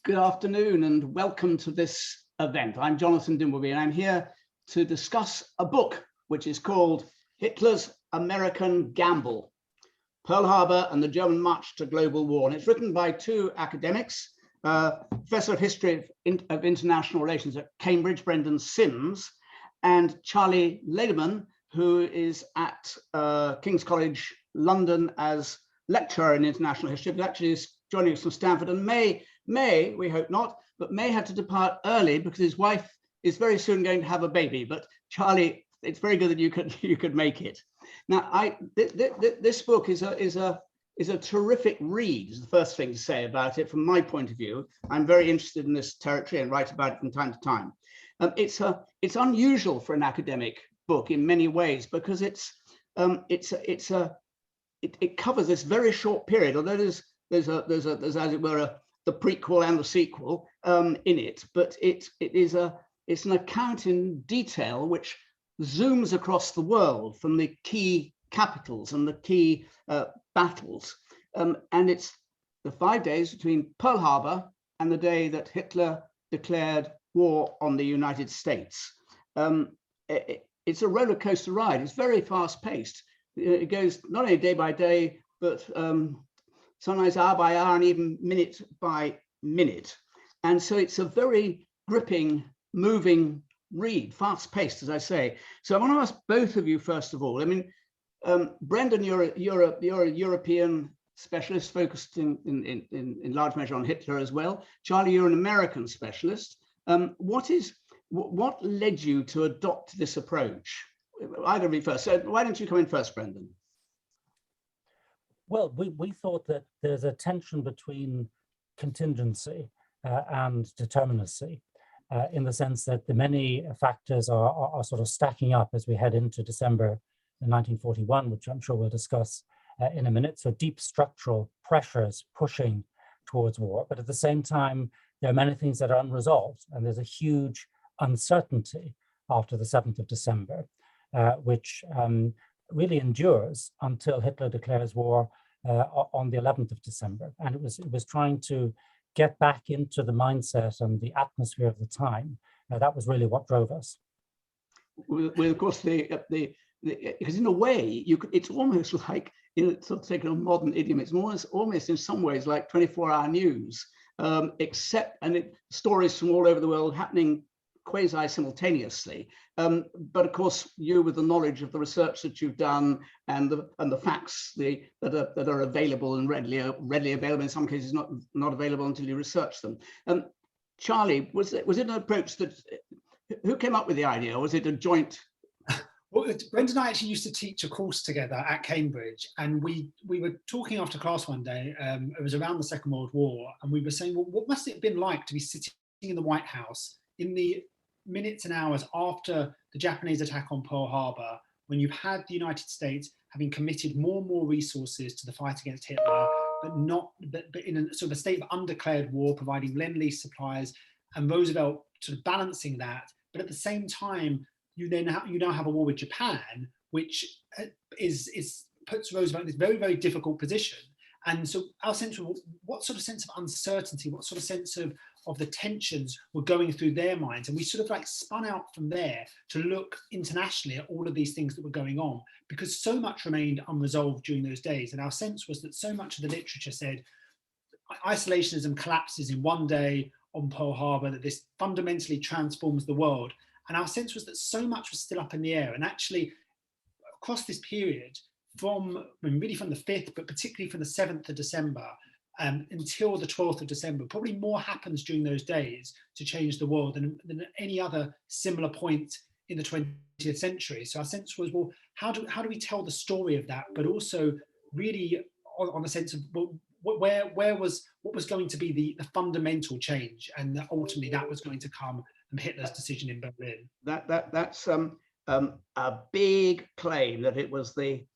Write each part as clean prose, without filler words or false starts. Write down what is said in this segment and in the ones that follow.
Good afternoon and welcome to this event. I'm Jonathan Dimbleby and I'm here to discuss a book which is called Hitler's American Gamble, Pearl Harbor and the German March to Global War. And it's written by two academics, Professor of History of International Relations at Cambridge, Brendan Sims, and Charlie Laderman, who is at King's College London as lecturer in international history, but actually is joining us from Stanford and may, we hope not, but may have to depart early because his wife is very soon going to have a baby. But Charlie, it's very good that you could make it. Now, this book is a terrific read, is the first thing to say about it from my point of view. I'm very interested in this territory and write about it from time to time. It's unusual for an academic book in many ways because it covers this very short period, although there's as it were the prequel and the sequel in it, but it's an account in detail which zooms across the world from the key capitals and the key battles, and it's the 5 days between Pearl Harbor and the day that Hitler declared war on the United States. It's a roller coaster ride. It's very fast paced. It goes not only day by day, but sometimes hour by hour and even minute by minute. And so it's a very gripping, moving read, fast paced, as I say. So I want to ask both of you, first of all. I mean, Brendan, you're a European specialist focused in large measure on Hitler as well. Charlie, you're an American specialist. What led you to adopt this approach? Either of you first. So why don't you come in first, Brendan? Well, we thought that there's a tension between contingency and determinacy in the sense that the many factors are sort of stacking up as we head into December 1941, which I'm sure we'll discuss in a minute. So deep structural pressures pushing towards war. But at the same time, there are many things that are unresolved. And there's a huge uncertainty after the 7th of December, which really endures until Hitler declares war on the 11th of December. And it was trying to get back into the mindset and the atmosphere of the time. That was really what drove us. Well, of course, because in a way, it's almost like, sort of taking a modern idiom, it's almost in some ways like 24-hour news, except stories from all over the world happening quasi-simultaneously, but of course you, with the knowledge of the research that you've done and the facts that are available and readily available, in some cases not available until you research them. Charlie, was it an approach that, who came up with the idea, or was it a joint? Well, Brendan and I actually used to teach a course together at Cambridge, and we were talking after class one day. It was around the Second World War, and we were saying, well, what must it have been like to be sitting in the White House in the minutes and hours after the Japanese attack on Pearl Harbor, when you've had the United States having committed more and more resources to the fight against Hitler, but in a sort of a state of undeclared war, providing Lend-Lease supplies, and Roosevelt sort of balancing that. But at the same time, you now have a war with Japan, which puts Roosevelt in this very, very difficult position. And so our sense of what sort of sense of uncertainty, what sort of sense of the tensions were going through their minds. And we sort of like spun out from there to look internationally at all of these things that were going on, because so much remained unresolved during those days. And our sense was that so much of the literature said isolationism collapses in one day on Pearl Harbor, that this fundamentally transforms the world. And our sense was that so much was still up in the air. And actually, across this period, from the 5th, but particularly from the 7th of December, until the 12th of December, probably more happens during those days to change the world than any other similar point in the 20th century. So our sense was, well, how do we tell the story of that, but also really on the sense of, well, what was going to be the fundamental change, and ultimately that was going to come from Hitler's decision in Berlin. That's a big claim that it was the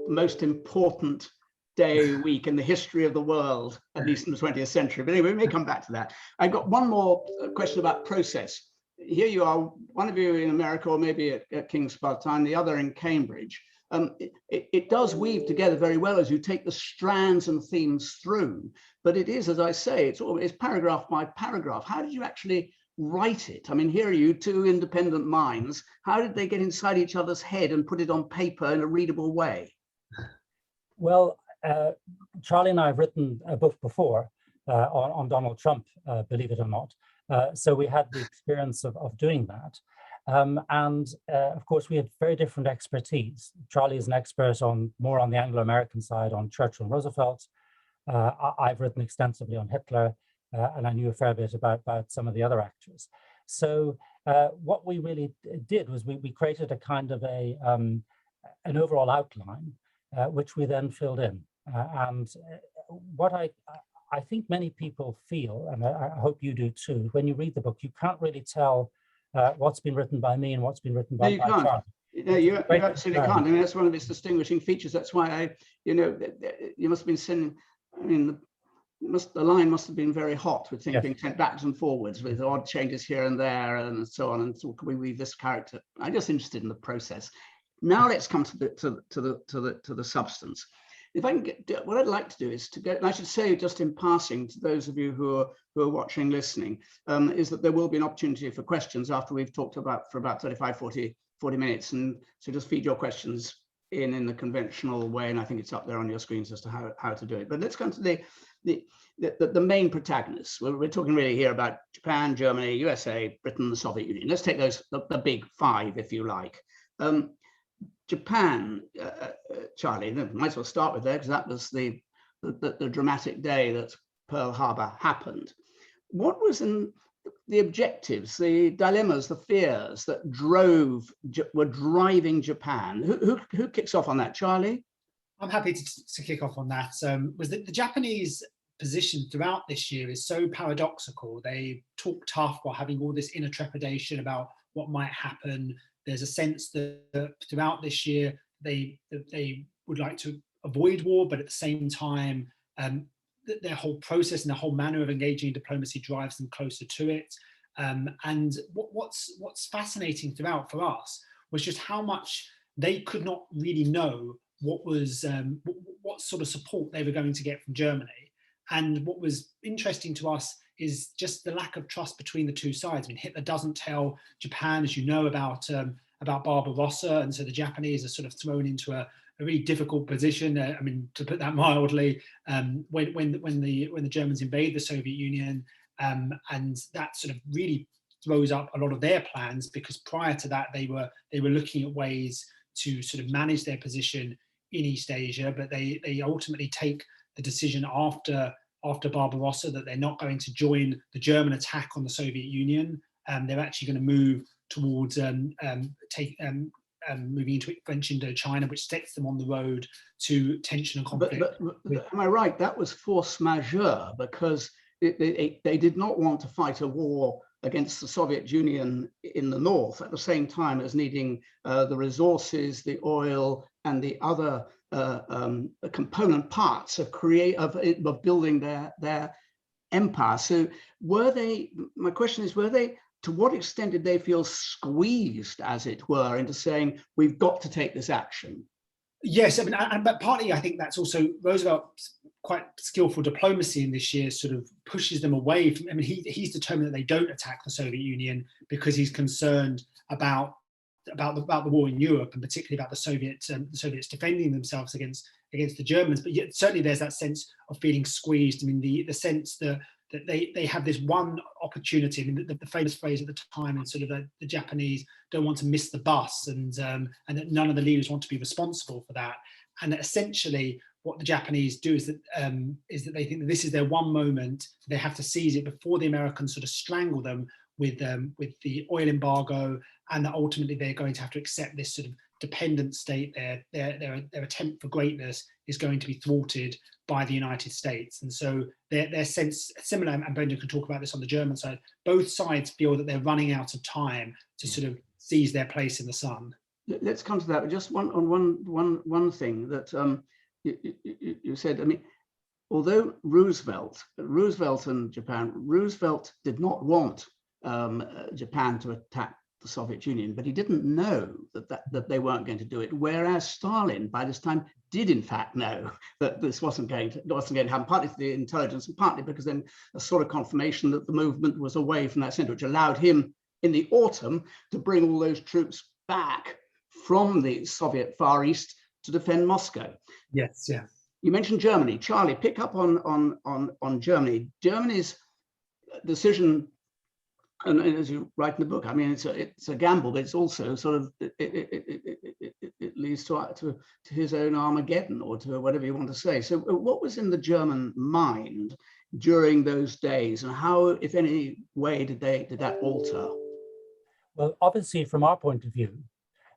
most important day, week in the history of the world, at least in the 20th century. But anyway, we may come back to that. I've got one more question about process. Here you are, one of you in America, or maybe at King's by the time, the other in Cambridge. it does weave together very well as you take the strands and themes through. But it is, as I say, it's paragraph by paragraph. How did you actually write it? I mean, here are you, two independent minds. How did they get inside each other's head and put it on paper in a readable way? Well, Charlie and I have written a book before on Donald Trump, believe it or not. So we had the experience of doing that. Of course, we had very different expertise. Charlie is an expert more on the Anglo-American side, on Churchill and Roosevelt. I've written extensively on Hitler, and I knew a fair bit about some of the other actors. So what we really did was we created a kind of an overall outline, which we then filled in. What I think many people feel, and I hope you do too, when you read the book, you can't really tell what's been written by me and what's been written by Charlie. No, you absolutely can't. I mean, that's one of its distinguishing features. That's why you must have been sending, I mean, the line must have been very hot with things being sent backwards and forwards with odd changes here and there and so on. And so can we weave this character? I'm just interested in the process. Now let's come to the substance. If I can get, what I'd like to do is to go, and I should say just in passing to those of you who are watching, listening, is that there will be an opportunity for questions after we've talked about for about 35, 40 minutes. And so just feed your questions in the conventional way. And I think it's up there on your screens as to how to do it. But let's come to the main protagonists. We're talking really here about Japan, Germany, USA, Britain, the Soviet Union. Let's take those, the big five, if you like. Japan, Charlie, might as well start with there because that was the dramatic day that Pearl Harbor happened. What was in the objectives, the dilemmas, the fears that were driving Japan? Who kicks off on that, Charlie? I'm happy to kick off on that. Was that the Japanese position throughout this year is so paradoxical. They talk tough while having all this inner trepidation about what might happen. There's a sense that throughout this year, they would like to avoid war, but at the same time, their whole process and their whole manner of engaging in diplomacy drives them closer to it. And what's fascinating throughout for us was just how much they could not really know what sort of support they were going to get from Germany. And what was interesting to us is just the lack of trust between the two sides. I mean, Hitler doesn't tell Japan, as you know, about Barbarossa, and so the Japanese are sort of thrown into a really difficult position. I mean, to put that mildly, when the Germans invade the Soviet Union, and that sort of really throws up a lot of their plans, because prior to that they were looking at ways to sort of manage their position in East Asia, but they ultimately take the decision after Barbarossa that they're not going to join the German attack on the Soviet Union. They're actually going to move towards moving into French Indochina, which sets them on the road to tension and conflict. But am I right? That was force majeure, because they did not want to fight a war against the Soviet Union in the north at the same time as needing the resources, the oil, and the other component parts of building their empire. So my question is, to what extent did they feel squeezed, as it were, into saying, we've got to take this action? Yes, I mean, but partly I think that's also Roosevelt's quite skillful diplomacy in this year sort of pushes them away from, I mean, he's determined that they don't attack the Soviet Union because he's concerned about the war in Europe, and particularly about the Soviets defending themselves against the Germans. But yet certainly there's that sense of feeling squeezed. I mean, the sense that they have this one opportunity. I mean, the famous phrase at the time, and sort of the Japanese don't want to miss the bus, and that none of the leaders want to be responsible for that. And that essentially what the Japanese do is that they think that this is their one moment. They have to seize it before the Americans sort of strangle them with the oil embargo, and that ultimately they're going to have to accept this sort of dependent state. Their attempt for greatness is going to be thwarted by the United States. And so their sense, similar, and Brendan can talk about this on the German side, both sides feel that they're running out of time to sort of seize their place in the sun. Let's come to that. But just one thing that you said. I mean, although Roosevelt and Japan, Roosevelt did not want Japan to attack the Soviet Union, but he didn't know that they weren't going to do it. Whereas Stalin, by this time, did in fact know that this wasn't going to happen, partly for the intelligence and partly because then a sort of confirmation that the movement was away from that center, which allowed him in the autumn to bring all those troops back from the Soviet Far East to defend Moscow. Yes, yeah. You mentioned Germany. Charlie, pick up on Germany. Germany's decision, and as you write in the book, I mean, it's a gamble, but it's also sort of it leads to his own Armageddon, or to whatever you want to say. So, what was in the German mind during those days, and how, if any way, did that alter? Well, obviously, from our point of view,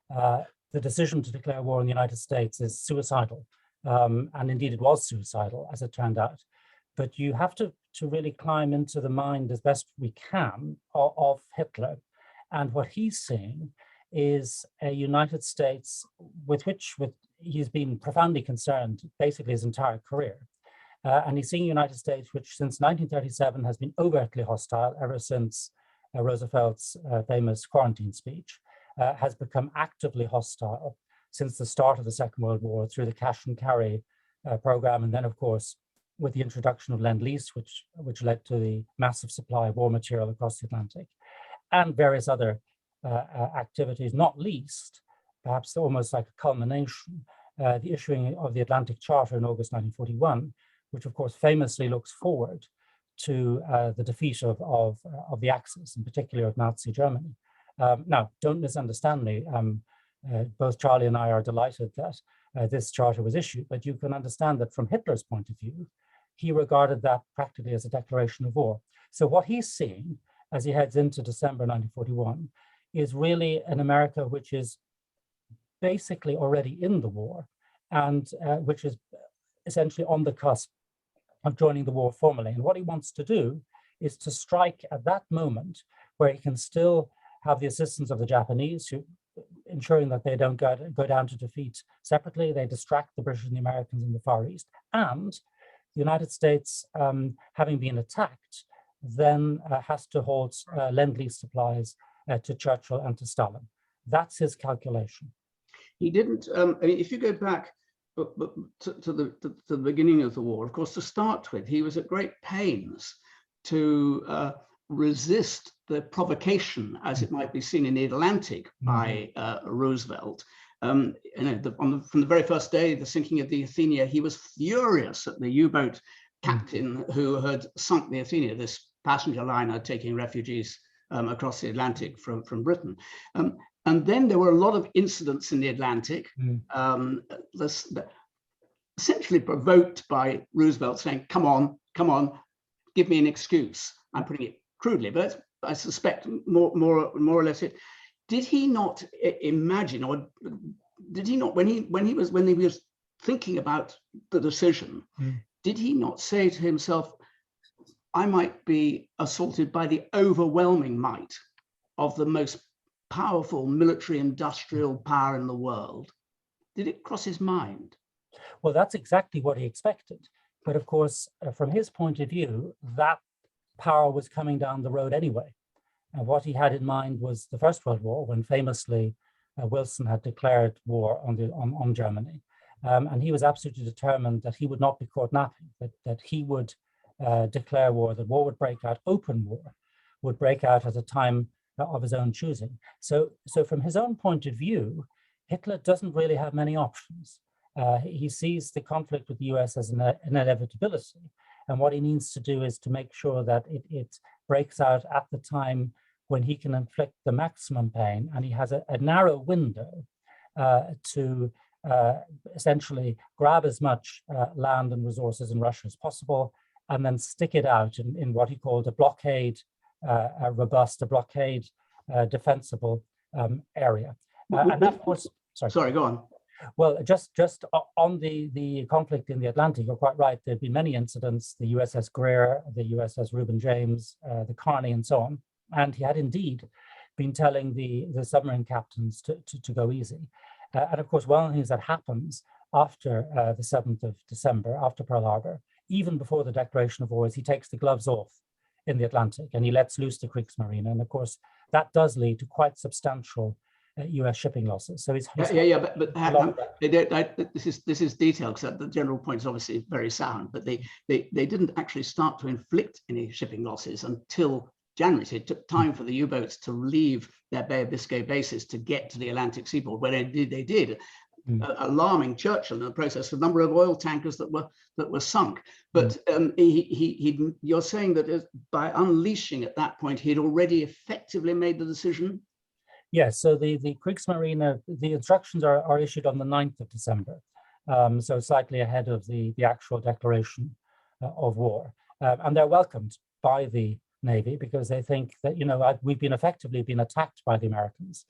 the decision to declare war in the United States is suicidal, and indeed it was suicidal, as it turned out. But you have to really climb into the mind as best we can of Hitler. And what he's seeing is a United States with which he's been profoundly concerned basically his entire career. And he's seeing a United States which since 1937 has been overtly hostile ever since Roosevelt's famous quarantine speech, has become actively hostile since the start of the Second World War through the cash and carry program, and then of course with the introduction of Lend-Lease, which led to the massive supply of war material across the Atlantic, and various other activities, not least, perhaps almost like a culmination, the issuing of the Atlantic Charter in August 1941, which of course famously looks forward to the defeat of the Axis, in particular of Nazi Germany. Now, don't misunderstand me. Both Charlie and I are delighted that this charter was issued, but you can understand that from Hitler's point of view, he regarded that practically as a declaration of war. So what he's seeing as he heads into December 1941 is really an America which is basically already in the war, and which is essentially on the cusp of joining the war formally. And what he wants to do is to strike at that moment where he can still have the assistance of the Japanese, who ensuring that they don't go down to defeat separately. They distract the British and the Americans in the Far East. And the United States, having been attacked, then has to hold Lend-Lease supplies to Churchill and to Stalin. That's his calculation. He didn't, I mean, if you go back to the beginning of the war, of course, to start with, he was at great pains to resist the provocation, as it might be seen in the Atlantic, by Roosevelt. From the very first day, the sinking of the Athenia, he was furious at the U-boat captain who had sunk the Athenia, this passenger liner taking refugees across the Atlantic from Britain. And then there were a lot of incidents in the Atlantic, essentially provoked by Roosevelt saying, come on, give me an excuse. I'm putting it crudely, but I suspect more or less it. Did he not imagine, or did he not, when he was thinking about the decision, did he not say to himself, I might be assaulted by the overwhelming might of the most powerful military industrial power in the world? Did it cross his mind? Well, that's exactly what he expected. But of course, from his point of view, that power was coming down the road anyway. And what he had in mind was the First World War, when famously Wilson had declared war on Germany. And he was absolutely determined that he would not be caught napping, that he would declare war, that war would break out, open war would break out at a time of his own choosing. So from his own point of view, Hitler doesn't really have many options. He sees the conflict with the US as an inevitability. And what he needs to do is to make sure that it breaks out at the time when he can inflict the maximum pain. And he has a narrow window to essentially grab as much land and resources in Russia as possible, and then stick it out in what he called a blockade, a blockade defensible area. And that, of course, sorry, go on. Well, just on the conflict in the Atlantic, you're quite right. There have been many incidents, the USS Greer, the USS Reuben James, the Carney, and so on. And he had indeed been telling the submarine captains to go easy. And of course, one of the things that happens after the 7th of December, after Pearl Harbor, even before the declaration of war, is he takes the gloves off in the Atlantic and he lets loose the Kriegsmarine. And of course, that does lead to quite substantial US shipping losses. So but this is detail, because the general point is obviously very sound, but they didn't actually start to inflict any shipping losses until January. So it took time for the U-boats to leave their Bay of Biscay bases to get to the Atlantic seaboard. When they did, alarming Churchill in the process, the number of oil tankers that were sunk. But you're saying that by unleashing at that point, he'd already effectively made the decision? Yes, so the Kriegsmarine, the instructions are issued on the 9th of December, so slightly ahead of the actual declaration of war. And they're welcomed by the Navy because they think that, we've been effectively attacked by the Americans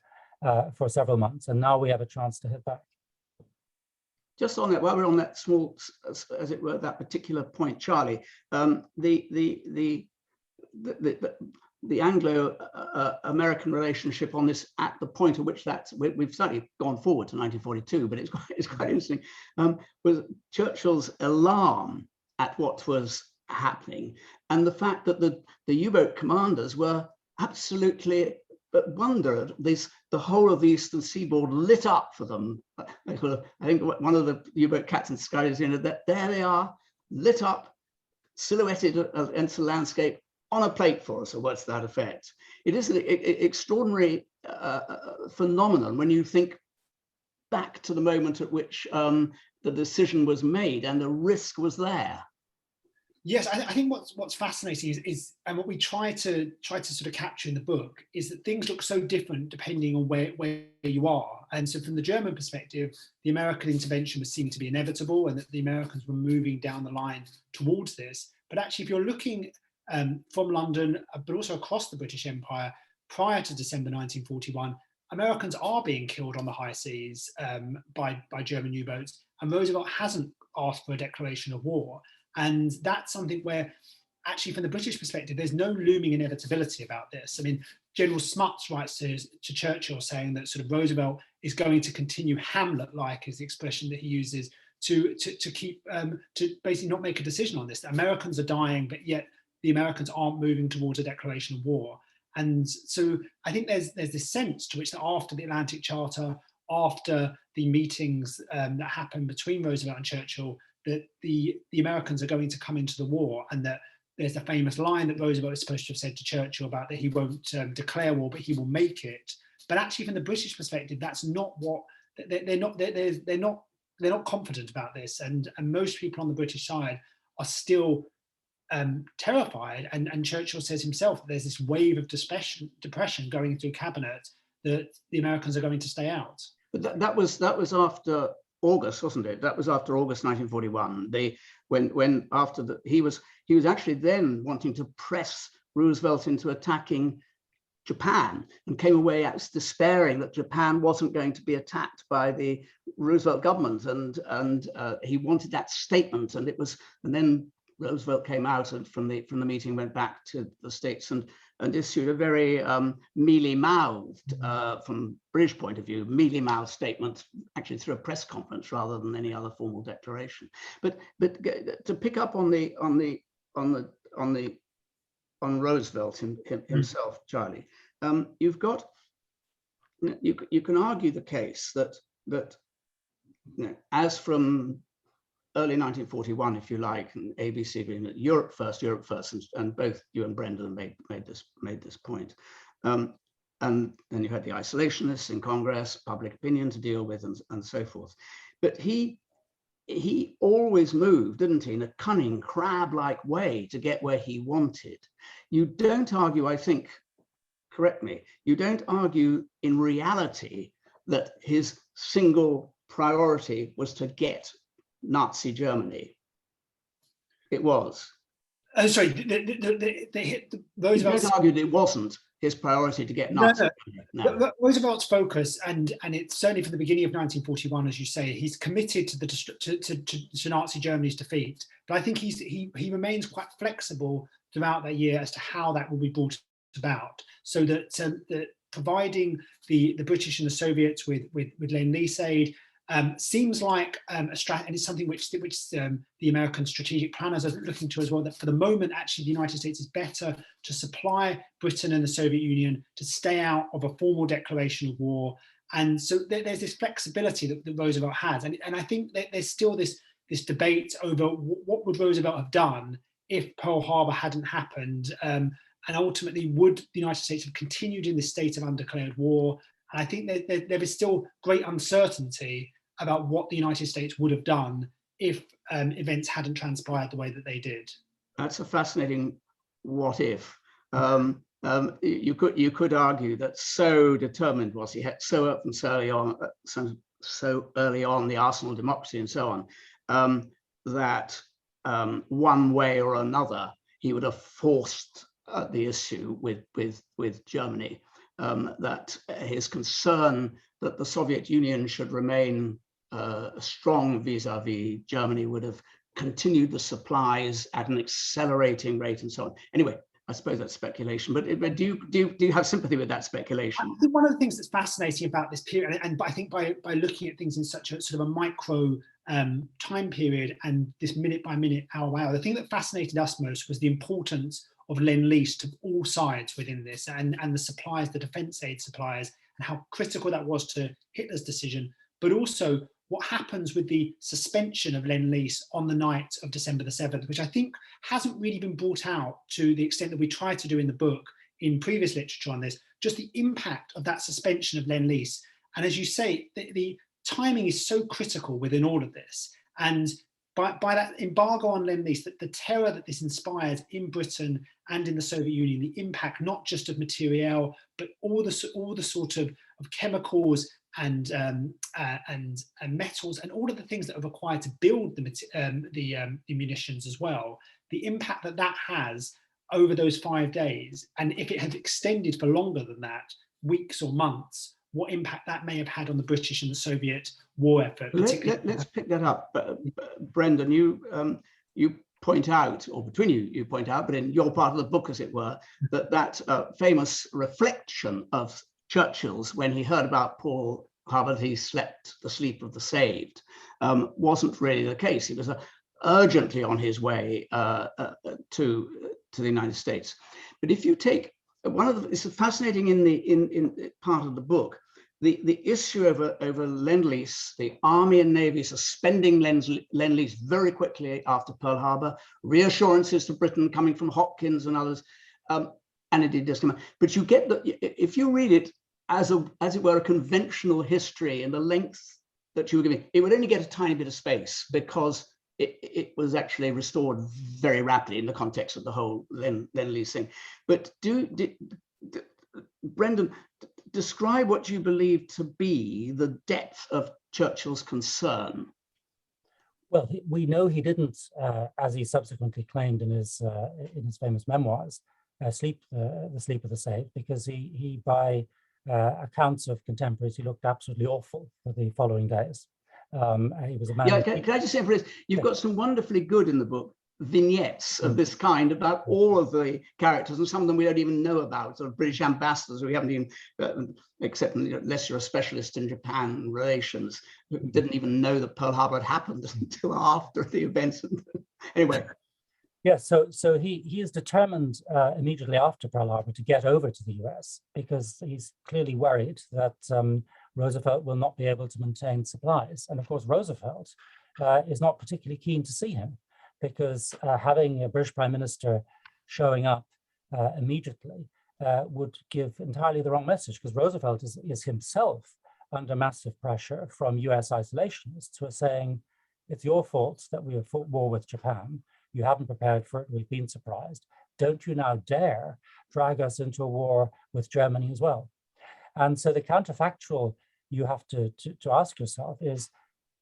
for several months, and now we have a chance to hit back. Just on that, while we're on that small, as it were, that particular point, Charlie, the Anglo-American relationship on this, at the point at which we've certainly gone forward to 1942, but it's quite interesting, was Churchill's alarm at what was happening, and the fact that the U-boat commanders were absolutely wondered the whole of the eastern seaboard lit up for them. I think one of the U-boat captains described it, that there they are, lit up, silhouetted against the landscape on a plate for us, or what's that effect. It is an extraordinary phenomenon when you think back to the moment at which the decision was made and the risk was there. Yes, I think what's fascinating is and what we try to sort of capture in the book is that things look so different depending on where you are. And so from the German perspective, the American intervention was seen to be inevitable, and that the Americans were moving down the line towards this. But actually, if you're looking from London, but also across the British Empire, prior to December 1941, Americans are being killed on the high seas by German U-boats, and Roosevelt hasn't asked for a declaration of war. And that's something where, actually, from the British perspective, there's no looming inevitability about this. I mean, General Smuts writes to Churchill saying that sort of Roosevelt is going to continue Hamlet-like, is the expression that he uses, to keep to basically not make a decision on this. The Americans are dying, but yet the Americans aren't moving towards a declaration of war. And so I think there's this sense to which that after the Atlantic Charter, after the meetings that happened between Roosevelt and Churchill, that the Americans are going to come into the war, and that there's the famous line that Roosevelt is supposed to have said to Churchill about that he won't declare war, but he will make it. But actually, from the British perspective, that's not what they're not confident about this, and most people on the British side are still terrified. And Churchill says himself that there's this wave of depression going through cabinet, that the Americans are going to stay out. But that was after August, wasn't it? That was after August 1941. He was actually then wanting to press Roosevelt into attacking Japan, and came away despairing that Japan wasn't going to be attacked by the Roosevelt government, and he wanted that statement. And then Roosevelt came out and from the meeting, went back to the States and issued a very mealy-mouthed, from British point of view, mealy-mouthed statement, actually through a press conference rather than any other formal declaration. But to pick up on Roosevelt himself, Charlie, you can argue the case that as from early 1941, if you like, and ABC agreement, Europe first, and both you and Brendan made this point. And then you had the isolationists in Congress, public opinion to deal with, and so forth. But he always moved, didn't he, in a cunning, crab-like way to get where he wanted. You don't argue, I think, correct me, you don't argue in reality that his single priority was to get Nazi Germany. It was. Oh, sorry. Roosevelt argued it wasn't his priority to get Nazi Germany. No. Roosevelt's focus, and it's certainly from the beginning of 1941, as you say, he's committed to Nazi Germany's defeat. But I think he remains quite flexible throughout that year as to how that will be brought about, so that providing the British and the Soviets with Lend-Lease aid, seems like a strategy, and it's something which the American strategic planners are looking to as well, that for the moment, actually, the United States is better to supply Britain and the Soviet Union to stay out of a formal declaration of war. And so there's this flexibility that Roosevelt has. And I think that there's still this debate over what would Roosevelt have done if Pearl Harbor hadn't happened. And ultimately, would the United States have continued in this state of undeclared war? And I think there is still great uncertainty about what the United States would have done if events hadn't transpired the way that they did. That's a fascinating what if. You could argue that so determined was he, had so up and so early on the arsenal of democracy and so on, that one way or another he would have forced the issue with Germany. That his concern that the Soviet Union should remain strong vis-a-vis Germany would have continued the supplies at an accelerating rate and so on. Anyway, I suppose that's speculation, but do you have sympathy with that speculation? I think one of the things that's fascinating about this period, and I think by looking at things in such a sort of a micro time period and this minute by minute, hour by hour, the thing that fascinated us most was the importance of Lend-Lease to all sides within this, and the suppliers, the defense aid suppliers, and how critical that was to Hitler's decision, but also what happens with the suspension of Lend-Lease on the night of December the 7th, which I think hasn't really been brought out to the extent that we tried to do in the book in previous literature on this, just the impact of that suspension of Lend-Lease. And as you say, the timing is so critical within all of this. And by that embargo on Lend-Lease, the terror that this inspired in Britain and in the Soviet Union, the impact not just of materiel, but all the sort of chemicals and metals and all of the things that are required to build the munitions as well, the impact that has over those 5 days, and if it had extended for longer than that, weeks or months, what impact that may have had on the British and the Soviet war effort. Let's pick that up. Brendan, you point out, or between you point out, but in your part of the book, as it were, that famous reflection of Churchill's when he heard about Pearl Harbor, he slept the sleep of the saved, wasn't really the case. He was urgently on his way to the United States. But if you take it's fascinating in part of the book, the issue over Lend-Lease, the Army and Navy suspending Lend-Lease very quickly after Pearl Harbor, reassurances to Britain coming from Hopkins and others, and it did just come out. But you get if you read it as it were a conventional history and the length that you were giving, it would only get a tiny bit of space because it was actually restored very rapidly in the context of the whole Lend-Lease thing. But Brendan, describe what you believe to be the depth of Churchill's concern. Well, we know he didn't, as he subsequently claimed in his famous memoirs, sleep the sleep of the saved, because he by accounts of contemporaries, he looked absolutely awful for the following days. He was a man. Yeah, can I just say for this, you've got some wonderfully good in the book vignettes of this kind about all of the characters, and some of them we don't even know about, sort of British ambassadors we haven't even, except unless you're a specialist in Japan relations, didn't even know that Pearl Harbor had happened until after the events. Anyway. Yeah, so he is determined immediately after Pearl Harbor to get over to the US because he's clearly worried that Roosevelt will not be able to maintain supplies. And of course, Roosevelt is not particularly keen to see him because having a British Prime Minister showing up immediately would give entirely the wrong message, because Roosevelt is himself under massive pressure from US isolationists who are saying, it's your fault that we have fought war with Japan. You haven't prepared for it. We've been surprised. Don't you now dare drag us into a war with Germany as well? And so the counterfactual you have to ask yourself is,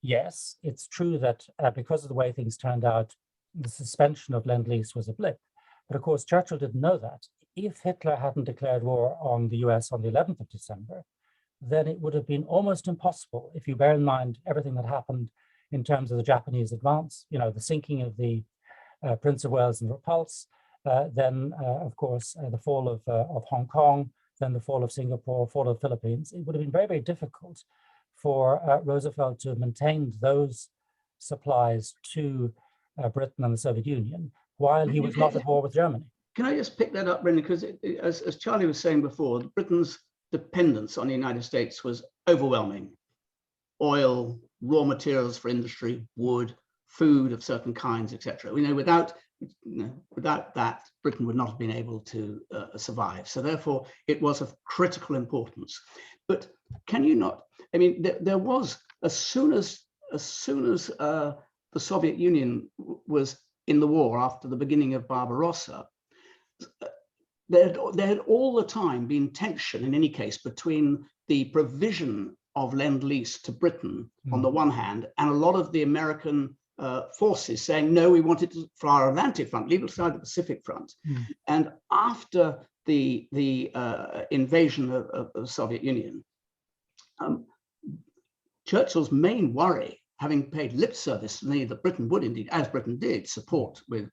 yes, it's true that because of the way things turned out, the suspension of Lend-Lease was a blip. But of course, Churchill didn't know that. If Hitler hadn't declared war on the US on the 11th of December, then it would have been almost impossible, if you bear in mind everything that happened in terms of the Japanese advance, the sinking of the Prince of Wales and Repulse, then of course the fall of Hong Kong, then the fall of Singapore, fall of the Philippines. It would have been very, very difficult for Roosevelt to have maintained those supplies to Britain and the Soviet Union while he was not at war with Germany. Can I just pick that up, Brendan? Because as Charlie was saying before, Britain's dependence on the United States was overwhelming. Oil, raw materials for industry, wood, food of certain kinds, etc. We know without that, Britain would not have been able to survive. So therefore, it was of critical importance. But can you not? I mean, there was, as soon as the Soviet Union was in the war after the beginning of Barbarossa, there had all the time been tension, in any case, between the provision of Lend-Lease to Britain on the one hand, and a lot of the American forces saying, no, we want it for our Atlantic front, leave aside the Pacific front. And after the invasion of the Soviet Union, Churchill's main worry, having paid lip service to me that Britain would indeed, as Britain did, support with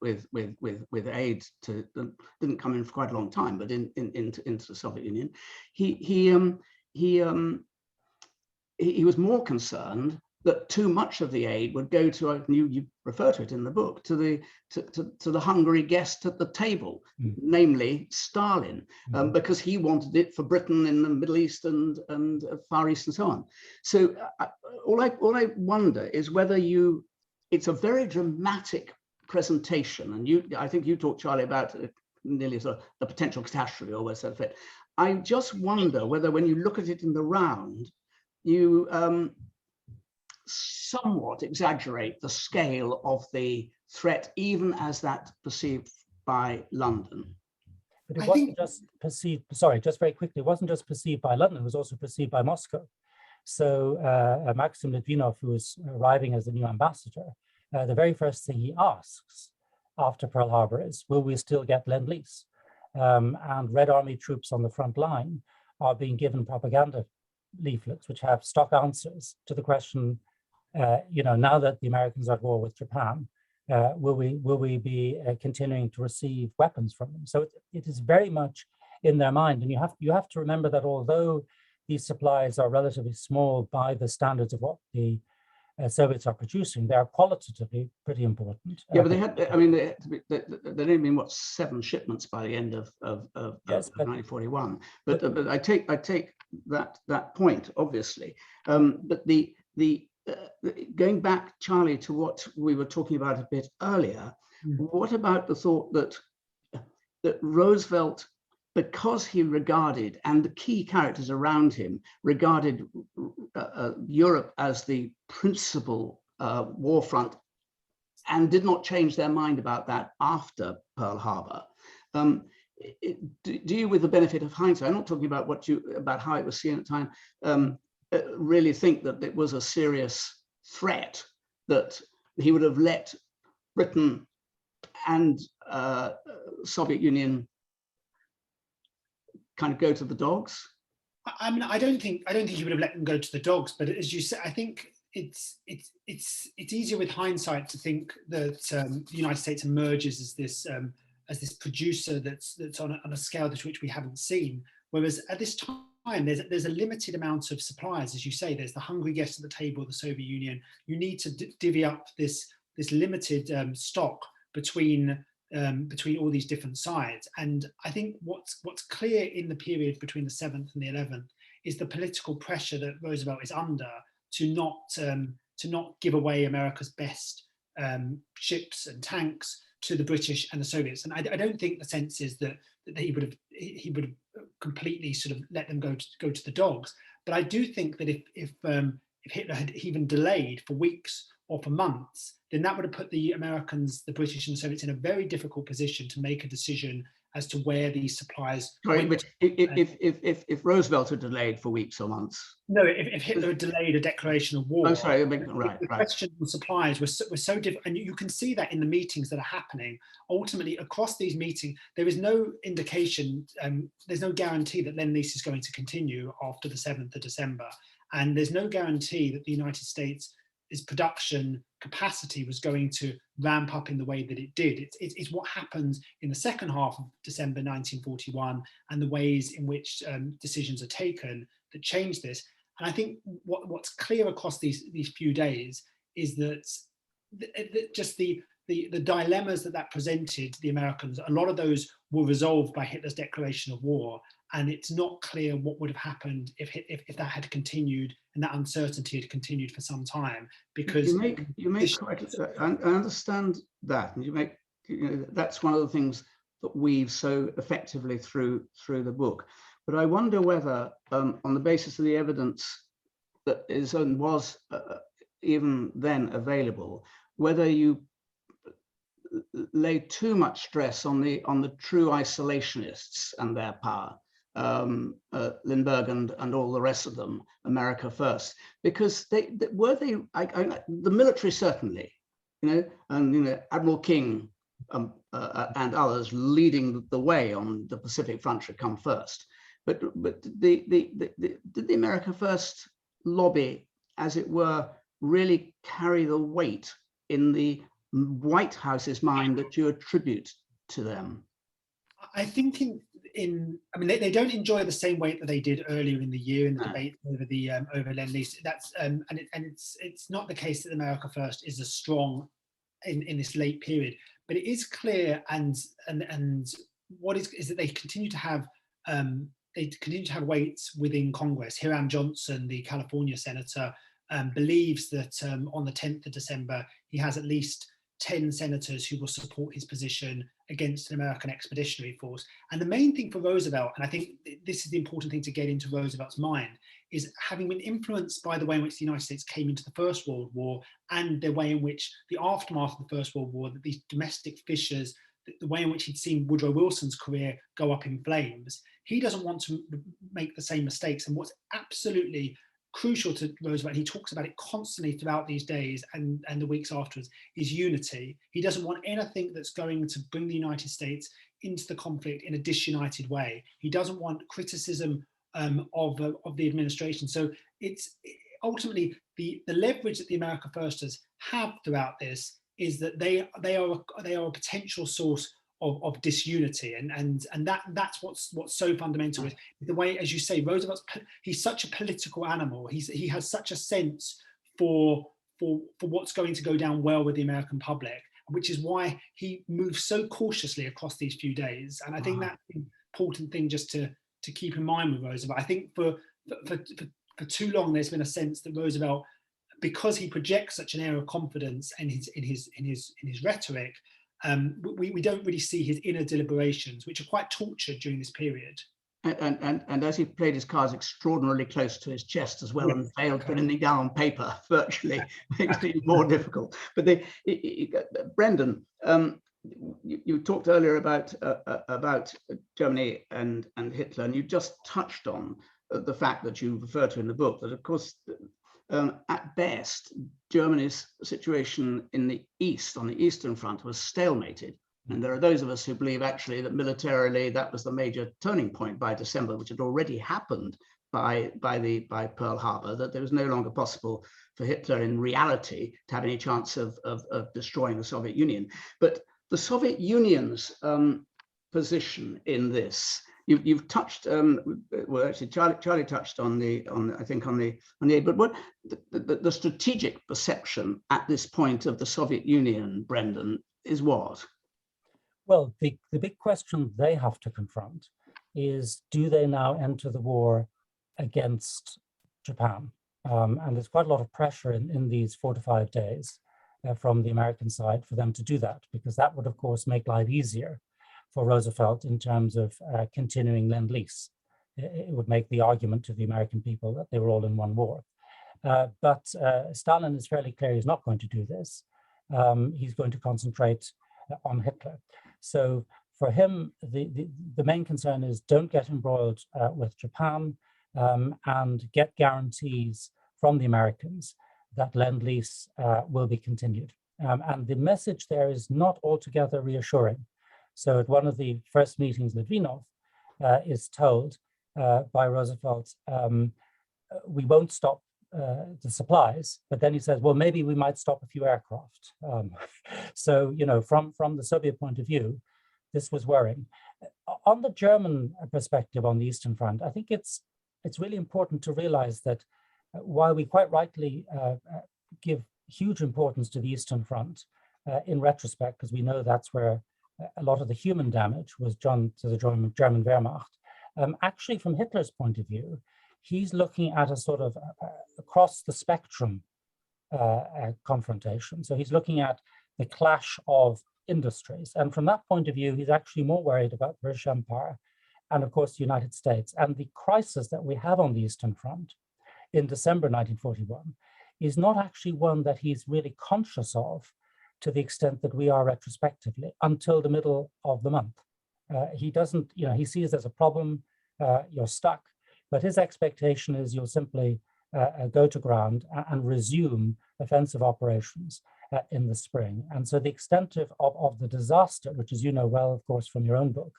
aid to, didn't come in for quite a long time, but into the Soviet Union, he was more concerned that too much of the aid would go to, you refer to it in the book, to the hungry guest at the table, namely Stalin, because he wanted it for Britain in the Middle East and Far East and so on. So all I wonder is whether it's a very dramatic presentation, and I think you talked, Charlie, about nearly sort of the potential catastrophe, or sort of it. I just wonder whether when you look at it in the round, you somewhat exaggerate the scale of the threat, even as that perceived by London. But it wasn't just perceived, sorry, just very quickly, it wasn't just perceived by London, it was also perceived by Moscow. So Maxim Litvinov, who was arriving as the new ambassador, the very first thing he asks after Pearl Harbor is, will we still get Lend-Lease? And Red Army troops on the front line are being given propaganda leaflets which have stock answers to the question, now that the Americans are at war with Japan, will we be continuing to receive weapons from them? So it is very much in their mind, and you have to remember that although these supplies are relatively small by the standards of what the Soviets are producing, they are qualitatively pretty important. Yeah, but they had, I mean, there'd only been what, 7 shipments by the end of 1941. But I take that point, obviously. But the going back, Charlie, to what we were talking about a bit earlier, what about the thought that Roosevelt, because he regarded, and the key characters around him regarded Europe as the principal war front, and did not change their mind about that after Pearl Harbor. Do you, with the benefit of hindsight, I'm not talking about about how it was seen at the time, really think that it was a serious threat, that he would have let Britain and Soviet Union kind of go to the dogs? I mean, I don't think he would have let them go to the dogs, but as you said, I think it's easier with hindsight to think that the United States emerges as this producer that's on a scale to which we haven't seen, whereas at this time there's a limited amount of supplies. As you say, there's the hungry guest at the table, the Soviet Union. You need to divvy up this limited stock between all these different sides. And I think what's clear in the period between the 7th and the 11th is the political pressure that Roosevelt is under to not give away America's best ships and tanks to the British and the Soviets. And I don't think the sense is that he would have completely sort of let them go to the dogs. But I do think that if Hitler had even delayed for weeks or for months, then that would have put the Americans, the British and the Soviets in a very difficult position to make a decision as to where these supplies went. But if Roosevelt had delayed for weeks or months? No, if Hitler had delayed a declaration of war. Oh, sorry, right. The question of supplies was so different, and you can see that in the meetings that are happening. Ultimately, across these meetings, there is no indication, there's no guarantee that Lend-Lease is going to continue after the 7th of December. And there's no guarantee that the United States' production capacity was going to ramp up in the way that it did. It's what happened in the second half of December 1941 and the ways in which decisions are taken that changed this. And I think what's clear across these few days is that just the dilemmas that presented the Americans, a lot of those were resolved by Hitler's declaration of war. And it's not clear what would have happened if that had continued and that uncertainty had continued for some time. Because you make quite. I understand that, and that's one of the things that weaves so effectively through the book. But I wonder whether, on the basis of the evidence that is and was even then available, whether you lay too much stress on the true isolationists and their power, Lindbergh and all the rest of them, America First, because the military certainly, and Admiral King and others leading the way on the Pacific Front should come first. But did the America First lobby, as it were, really carry the weight in the White House's mind that you attribute to them? I think I mean, they don't enjoy the same weight that they did earlier in the year in the debate over the over Lend-Lease. That's and it's not the case that America First is as strong in this late period, but it is clear and what is that they continue to have weights within Congress. Hiram Johnson, the California senator, believes that on the 10th of December he has at least 10 senators who will support his position against an American expeditionary force. And the main thing for Roosevelt, and I think this is the important thing to get into Roosevelt's mind, is having been influenced by the way in which the United States came into the First World War and the way in which the aftermath of the First World War, that these domestic fissures, the way in which he'd seen Woodrow Wilson's career go up in flames, he doesn't want to make the same mistakes. And what's absolutely crucial to Roosevelt, he talks about it constantly throughout these days and the weeks afterwards, is unity. He doesn't want anything that's going to bring the United States into the conflict in a disunited way. He doesn't want criticism of the administration. So it's ultimately the leverage that the America Firsters have throughout this is that they are a potential source of disunity, and that's what's so fundamental is the way, as you say, Roosevelt's, he's such a political animal. He has such a sense for what's going to go down well with the American public, which is why he moves so cautiously across these few days. And I think that's an important thing just to keep in mind with Roosevelt. I think for too long there's been a sense that Roosevelt, because he projects such an air of confidence in his rhetoric, we don't really see his inner deliberations, which are quite tortured during this period. And as he played his cards extraordinarily close to his chest as well, and failed to put anything down on paper, virtually makes it more difficult. But Brendan, you talked earlier about Germany and Hitler, and you just touched on the fact that you refer to in the book that, of course, at best, Germany's situation in the East, on the Eastern Front, was stalemated. And there are those of us who believe actually that militarily that was the major turning point by December, which had already happened by Pearl Harbor, that there was no longer possible for Hitler in reality to have any chance of destroying the Soviet Union. But the Soviet Union's position in this, you've touched, well, actually, Charlie touched on the but what the strategic perception at this point of the Soviet Union, Brendan, is what? Well, the big question they have to confront is, do they now enter the war against Japan? And there's quite a lot of pressure in these 4 to 5 days from the American side for them to do that, because that would, of course, make life easier for Roosevelt in terms of continuing Lend-Lease. It would make the argument to the American people that they were all in one war. But Stalin is fairly clear he's not going to do this. He's going to concentrate on Hitler. So for him, the main concern is don't get embroiled with Japan and get guarantees from the Americans that Lend-Lease will be continued. And the message there is not altogether reassuring. So at one of the first meetings, Litvinov is told by Roosevelt, we won't stop the supplies, but then he says, well, maybe we might stop a few aircraft. So, from the Soviet point of view, this was worrying. On the German perspective on the Eastern Front, I think it's really important to realize that while we quite rightly give huge importance to the Eastern Front in retrospect, because we know that's where a lot of the human damage was done to the German Wehrmacht, actually from Hitler's point of view, he's looking at a sort of across the spectrum confrontation. So he's looking at the clash of industries. And from that point of view, he's actually more worried about the British Empire and of course the United States. And the crisis that we have on the Eastern Front in December 1941 is not actually one that he's really conscious of to the extent that we are retrospectively until the middle of the month. He doesn't, he sees there's a problem, you're stuck, but his expectation is you'll simply go to ground and resume offensive operations in the spring. And so the extent of the disaster, which as you know well, of course, from your own book,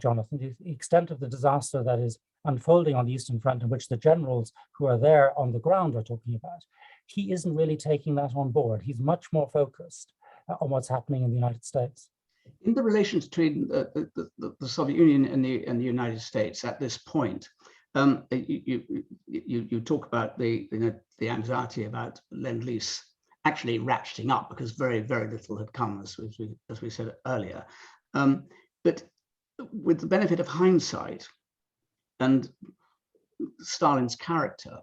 Jonathan, the extent of the disaster that is unfolding on the Eastern Front, in which the generals who are there on the ground are talking about, he isn't really taking that on board. He's much more focused on what's happening in the United States. In the relations between the Soviet Union and the United States at this point, you talk about the anxiety about Lend-Lease actually ratcheting up because very, very little had come, as we said earlier. But with the benefit of hindsight and Stalin's character,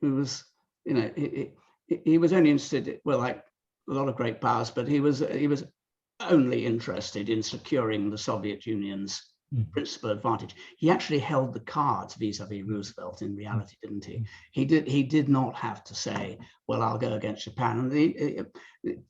who was, he was only interested, well, like a lot of great powers, but he was only interested in securing the Soviet Union's principal advantage. He actually held the cards vis-a-vis Roosevelt in reality, didn't he? He did not have to say, well, I'll go against Japan. And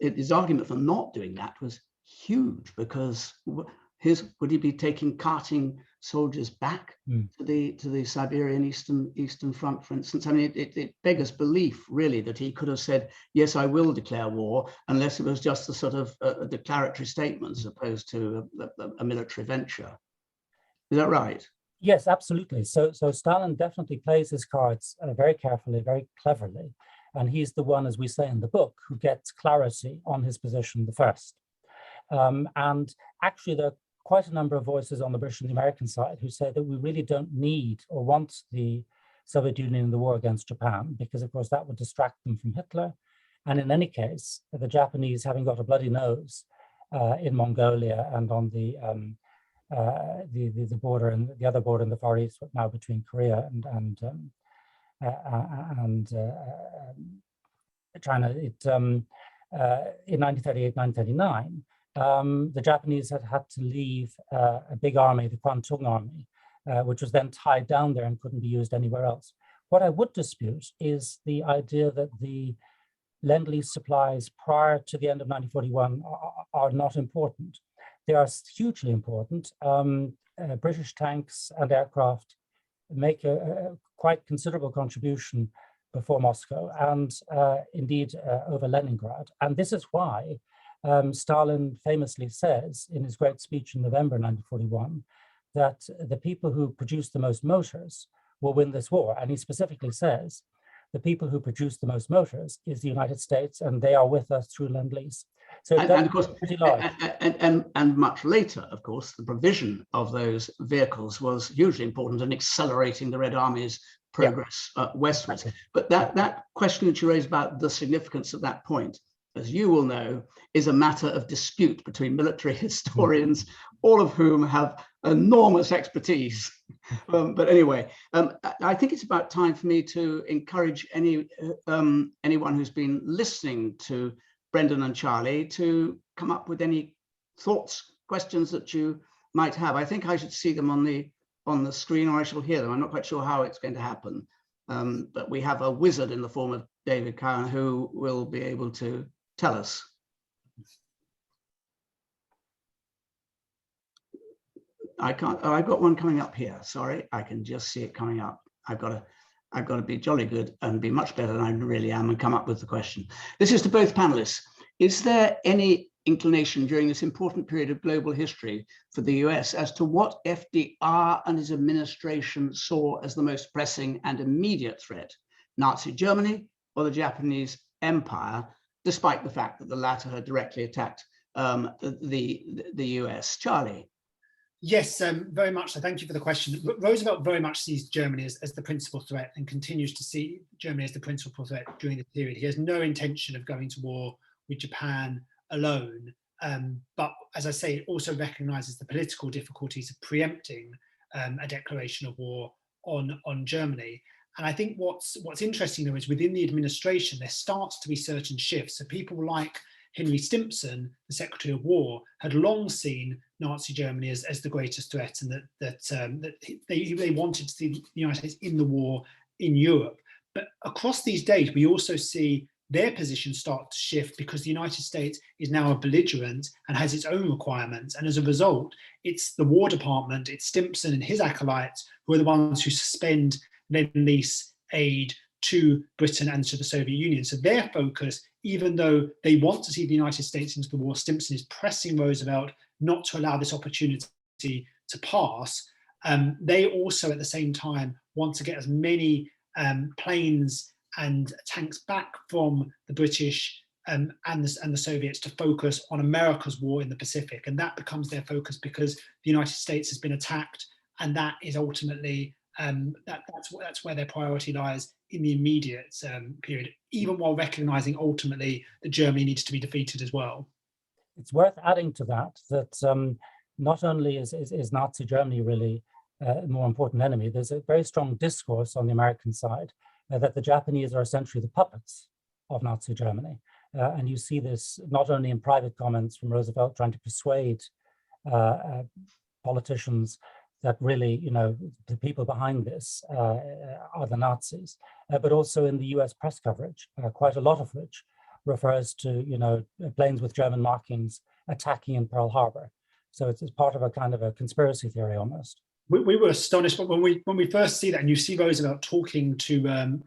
his argument for not doing that was huge, because would he be carting soldiers back to the Siberian Eastern Front, for instance? I mean, it beggars belief, really, that he could have said, yes, I will declare war, unless it was just a sort of a declaratory statement as opposed to a military venture. Is that right? Yes, absolutely. So Stalin definitely plays his cards very carefully, very cleverly. And he's the one, as we say in the book, who gets clarity on his position the first. And actually, there are quite a number of voices on the British and the American side who say that we really don't need or want the Soviet Union in the war against Japan, because of course that would distract them from Hitler. And in any case, the Japanese, having got a bloody nose in Mongolia and on the border and the other border in the Far East now between Korea and China, in 1938, 1939, the Japanese had to leave a big army, the Kwantung Army, which was then tied down there and couldn't be used anywhere else. What I would dispute is the idea that the Lend-Lease supplies prior to the end of 1941 are not important. They are hugely important. British tanks and aircraft make a quite considerable contribution before Moscow and indeed over Leningrad. And this is why Stalin famously says in his great speech in November 1941 that the people who produce the most motors will win this war. And he specifically says the people who produce the most motors is the United States, and they are with us through Lend-Lease. So and of course, and much later, of course, the provision of those vehicles was hugely important in accelerating the Red Army's progress westwards. But that question that you raised about the significance of that point, as you will know, is a matter of dispute between military historians, all of whom have enormous expertise. But anyway, I think it's about time for me to encourage anyone who's been listening to Brendan and Charlie to come up with any thoughts, questions that you might have. I think I should see them on the screen, or I shall hear them. I'm not quite sure how it's going to happen. But we have a wizard in the form of David Cowan who will be able to tell us. I can't. Oh, I've got one coming up here. Sorry, I can just see it coming up. I've got to be jolly good and be much better than I really am and come up with the question. This is to both panelists. Is there any inclination during this important period of global history for the US as to what FDR and his administration saw as the most pressing and immediate threat, Nazi Germany or the Japanese Empire, despite the fact that the latter had directly attacked the US? Charlie. Yes, very much so. Thank you for the question. Roosevelt very much sees Germany as the principal threat and continues to see Germany as the principal threat during the period. He has no intention of going to war with Japan alone. But as I say, also recognizes the political difficulties of preempting a declaration of war on Germany. And I think what's interesting though is within the administration, there starts to be certain shifts. So people like Henry Stimson, the Secretary of War, had long seen Nazi Germany as the greatest threat, and that they wanted to see the United States in the war in Europe. But across these days, we also see their position start to shift because the United States is now a belligerent and has its own requirements. And as a result, it's the War Department, it's Stimson and his acolytes who are the ones who suspend Lend-Lease aid to Britain and to the Soviet Union. So their focus, even though they want to see the United States into the war, Stimson is pressing Roosevelt not to allow this opportunity to pass. They also at the same time want to get as many planes and tanks back from the British and the Soviets to focus on America's war in the Pacific. And that becomes their focus because the United States has been attacked, and that is ultimately that's where their priority lies in the immediate period, even while recognizing ultimately that Germany needs to be defeated as well. It's worth adding to that not only is Nazi Germany really a more important enemy, there's a very strong discourse on the American side that the Japanese are essentially the puppets of Nazi Germany. And you see this not only in private comments from Roosevelt trying to persuade politicians that really, the people behind this are the Nazis, but also in the US press coverage, quite a lot of which refers to, planes with German markings attacking in Pearl Harbor. So it's part of a kind of a conspiracy theory almost. We were astonished, but when we first see that, and you see Roosevelt talking to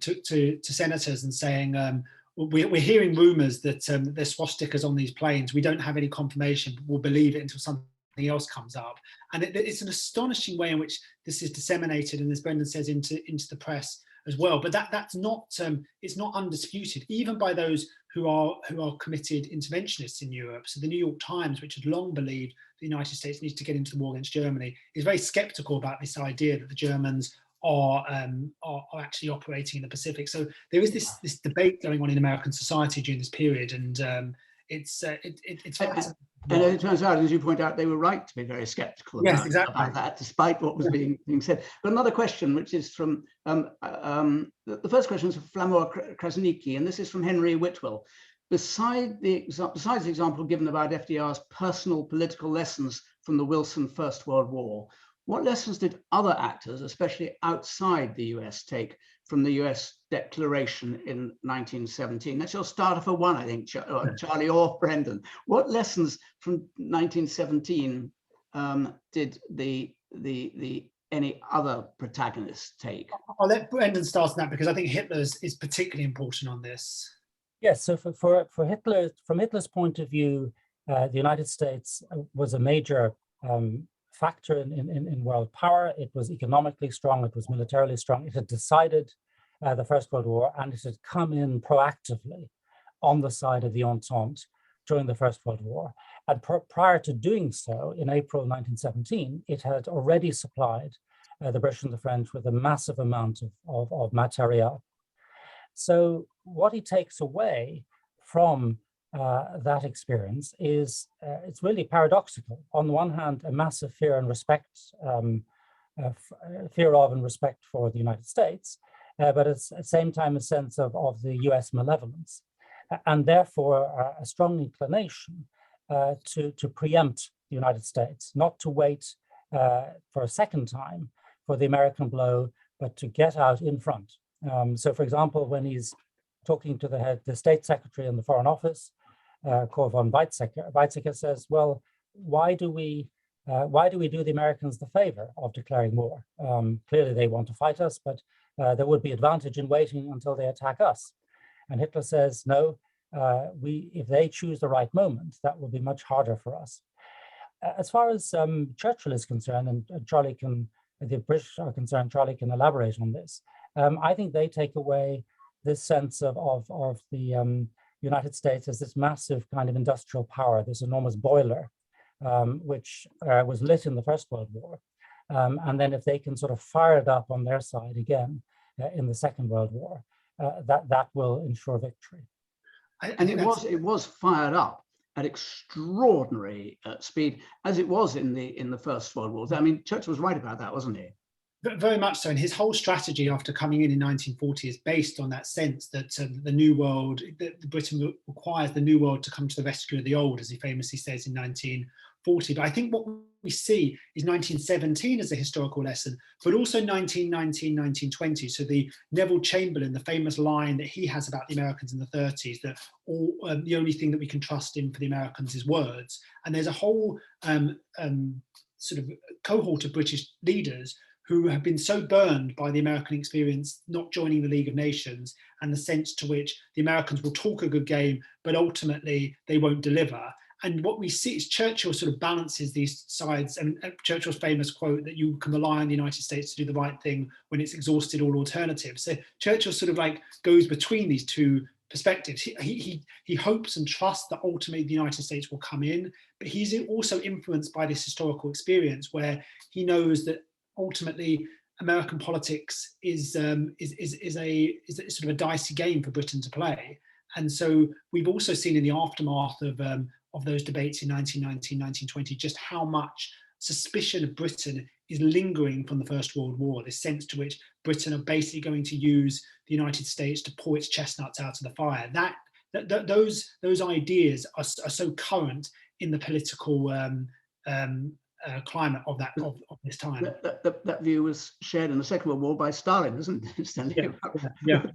senators and saying, we're hearing rumors that there's swastikas on these planes. We don't have any confirmation, but we'll believe it until something else comes up. And it's an astonishing way in which this is disseminated, and as Brendan says, into the press as well. But that's not it's not undisputed, even by those who are committed interventionists in Europe. So the New York Times, which had long believed the United States needs to get into the war against Germany, is very skeptical about this idea that the Germans are actually operating in the Pacific. So there is this debate going on in American society during this period, and it's and as it turns out, as you point out, they were right to be very skeptical about that, despite what was being said. But another question, which is from the first question is from Flamor Krasniki, and this is from Henry Whitwell. Besides the example given about FDR's personal political lessons from the Wilson First World War, what lessons did other actors, especially outside the US, take from the US declaration in 1917? That's your starter for one, I think, Charlie or Brendan. What lessons from 1917 did any other protagonists take? I'll let Brendan start on that, because I think Hitler's is particularly important on this. Yes, so for Hitler, from Hitler's point of view, the United States was a major factor in world power. It was economically strong, it was militarily strong, it had decided the First World War, and it had come in proactively on the side of the Entente during the First World War. And prior to doing so, in April 1917, it had already supplied the British and the French with a massive amount of material. So what he takes away from that experience is it's really paradoxical. On the one hand, a massive fear and respect, fear of and respect for the United States, but at the same time a sense of the US malevolence, and therefore a strong inclination to preempt the United States, not to wait for a second time for the American blow, but to get out in front. So, for example, when he's talking to the State Secretary in the Foreign Office, Kurt von Weizsäcker says, "Well, why do we do the Americans the favor of declaring war? Clearly, they want to fight us, but there would be advantage in waiting until they attack us." And Hitler says, "No, if they choose the right moment, that will be much harder for us." As far as Churchill is concerned, and the British are concerned, Charlie can elaborate on this. I think they take away this sense of the United States as this massive kind of industrial power, this enormous boiler which was lit in the First World War. And then if they can sort of fire it up on their side again in the Second World War, that will ensure victory. And it was fired up at extraordinary speed, as it was in the First World War. I mean, Churchill was right about that, wasn't he? Very much so, and his whole strategy after coming in 1940 is based on that sense that the new world, that Britain requires the new world to come to the rescue of the old, as he famously says in 1940. But I think what we see is 1917 as a historical lesson, but also 1919, 1920. So the Neville Chamberlain, the famous line that he has about the Americans in the 30s, that the only thing that we can trust in for the Americans is words. And there's a whole sort of cohort of British leaders who have been so burned by the American experience not joining the League of Nations and the sense to which the Americans will talk a good game, but ultimately they won't deliver. And what we see is Churchill sort of balances these sides, and Churchill's famous quote that you can rely on the United States to do the right thing when it's exhausted all alternatives. So Churchill sort of like goes between these two perspectives. He hopes and trusts that ultimately the United States will come in, but he's also influenced by this historical experience where he knows that ultimately American politics is a sort of a dicey game for Britain to play. And so we've also seen in the aftermath of those debates in 1919, 1920, just how much suspicion of Britain is lingering from the First World War, this sense to which Britain are basically going to use the United States to pour its chestnuts out of the fire. Those ideas are so current in the political climate of this time. That view was shared in the Second World War by Stalin, isn't it? Yeah.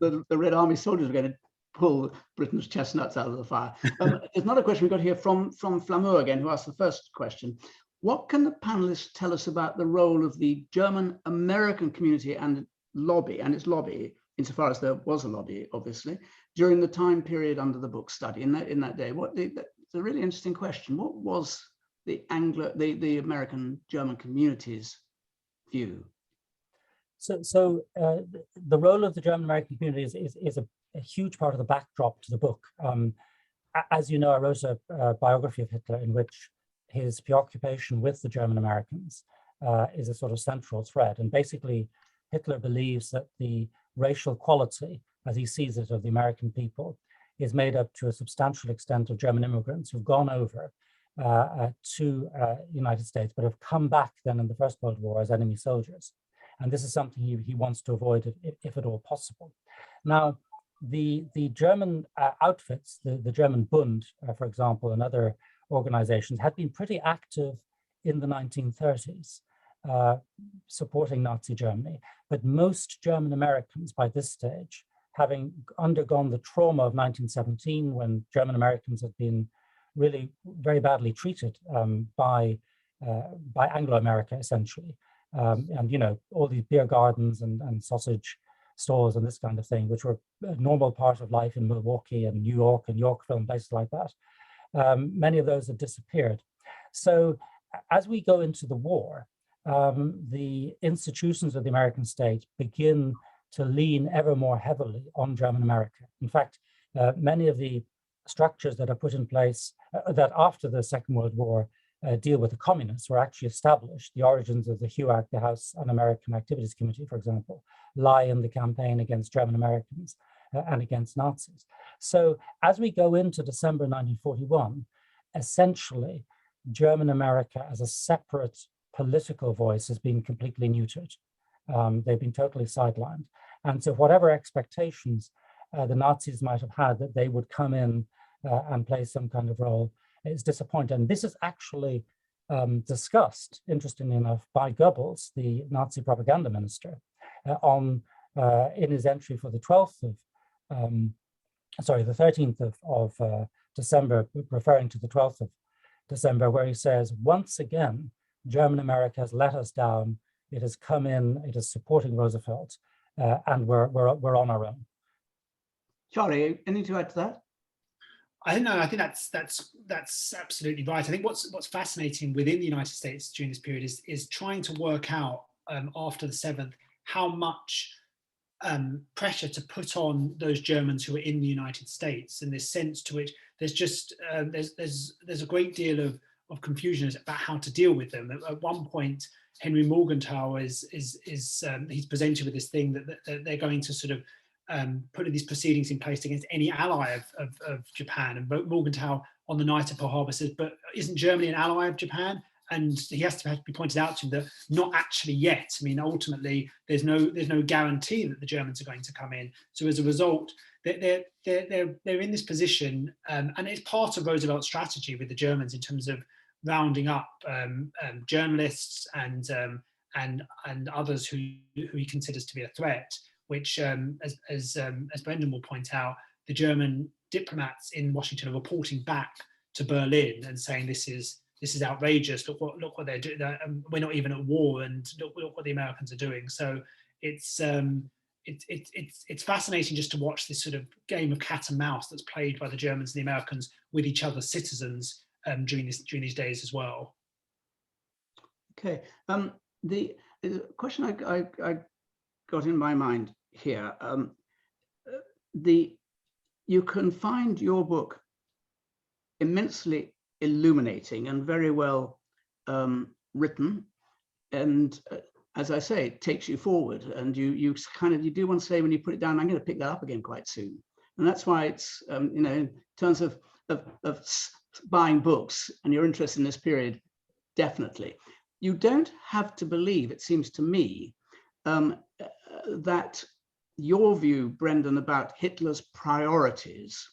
The Red Army soldiers were going to pull Britain's chestnuts out of the fire. There's another question we got here from Flamur again, who asked the first question. What can the panelists tell us about the role of the German American community and its lobby, insofar as there was a lobby, obviously, during the time period under the book study in that day? It's a really interesting question. What was the American German community's view? So the role of the German American community is a huge part of the backdrop to the book. As you know, I wrote a biography of Hitler in which his preoccupation with the German Americans is a sort of central thread. And basically, Hitler believes that the racial quality, as he sees it, of the American people is made up to a substantial extent of German immigrants who've gone over to the United States, but have come back then in the First World War as enemy soldiers. And this is something he wants to avoid if at all possible. Now, the German outfits, the German Bund, for example, and other organizations had been pretty active in the 1930s, supporting Nazi Germany. But most German Americans by this stage, having undergone the trauma of 1917, when German Americans had been really very badly treated by Anglo-America, essentially. And, you know, all these beer gardens and sausage stores and this kind of thing, which were a normal part of life in Milwaukee and New York and Yorkville and places like that. Many of those have disappeared. So as we go into the war, the institutions of the American state begin to lean ever more heavily on German America. In fact, many of the structures that are put in place that after the Second World War deal with the communists were actually established. The origins of the HUAC, the House Un-American Activities Committee, for example, lie in the campaign against German Americans and against Nazis. So as we go into December 1941, essentially, German America as a separate political voice has been completely neutered. They've been totally sidelined. And so whatever expectations the Nazis might have had that they would come in and play some kind of role is disappointing. And this is actually discussed, interestingly enough, by Goebbels, the Nazi propaganda minister, in his entry for the 13th of December, referring to the 12th of December, where he says, once again, German America has let us down. It has come in, it is supporting Roosevelt, and we're on our own. Charlie, anything to add to that? I think that's absolutely right. I think what's fascinating within the United States during this period is trying to work out after the 7th how much pressure to put on those Germans who are in the United States, and this sense to which there's just there's a great deal of confusion about how to deal with them. At one point, Henry Morgenthau he's presented with this thing that they're going to sort of put these proceedings in place against any ally of Japan. And Morgenthau on the night of Pearl Harbor says, but isn't Germany an ally of Japan? And he has to be pointed out to him that not actually yet. I mean, ultimately, there's no guarantee that the Germans are going to come in. So as a result, they're in this position, and it's part of Roosevelt's strategy with the Germans in terms of rounding up journalists and others who he considers to be a threat. Which, as Brendan will point out, the German diplomats in Washington are reporting back to Berlin and saying this is outrageous. Look what they're doing. We're not even at war, and look what the Americans are doing. So it's fascinating just to watch this sort of game of cat and mouse that's played by the Germans and the Americans with each other's citizens during these days as well. Okay, the question I got in my mind here, you can find your book immensely illuminating and very well written, and as I say, it takes you forward, and you do want to say when you put it down, I'm going to pick that up again quite soon. And that's why it's in terms of buying books and you're interested in this period, definitely. You don't have to believe, it seems to me, that your view, Brendan, about Hitler's priorities